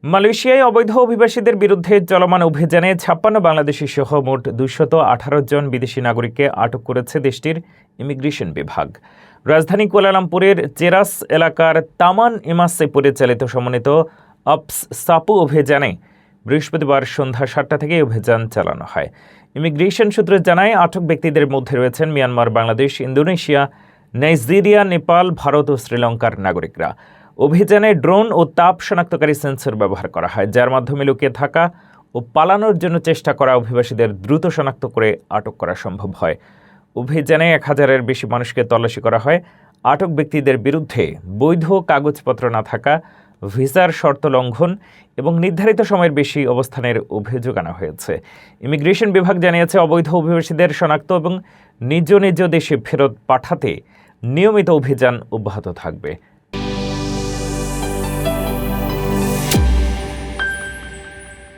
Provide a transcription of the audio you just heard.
মালয়েশিয়ায় অবৈধ অভিবাসীদের বিরুদ্ধে চলমান অভিযানে ৫৬ বাংলাদেশি সহ মোট ২১৮ জন বিদেশি নাগরিককে আটক করেছে দেশটির ইমিগ্রেশন বিভাগ। রাজধানী কুয়ালালামপুরের চেরাস এলাকার তামান ইমাসে পরিচালিত সমন্বিত অপস সাপু অভিযানে বৃহস্পতিবার সন্ধ্যা ৭টা থেকে অভিযান চালানো হয়। ইমিগ্রেশন সূত্র জানায়, আটক ব্যক্তিদের মধ্যে রয়েছেন Myanmar, Bangladesh, Indonesia, Nigeria, Nepal, Bharat ও শ্রীলঙ্কার নাগরিকরা। অভিযানে ড্রোন ও তাপ শনাক্তকারী সেন্সর ব্যবহার করা হয়, যার মাধ্যমে লুকিয়ে থাকা ও পালানোর জন্য চেষ্টা করা অভিবাসীদের দ্রুত শনাক্ত করে আটক করা সম্ভব হয়। অভিযানে ১,০০০-এর বেশি মানুষকে তল্লাশি করা হয়। আটক ব্যক্তিদের বিরুদ্ধে বৈধ কাগজপত্র না থাকা, ভিসার শর্ত লঙ্ঘন এবং নির্ধারিত সময়ের বেশি অবস্থানের অভিযোগ আনা হয়েছে। ইমিগ্রেশন বিভাগ জানিয়েছে, অবৈধ অভিবাসীদের শনাক্ত এবং নিজ নিজ দেশে ফেরত পাঠাতে নিয়মিত অভিযান অব্যাহত থাকবে।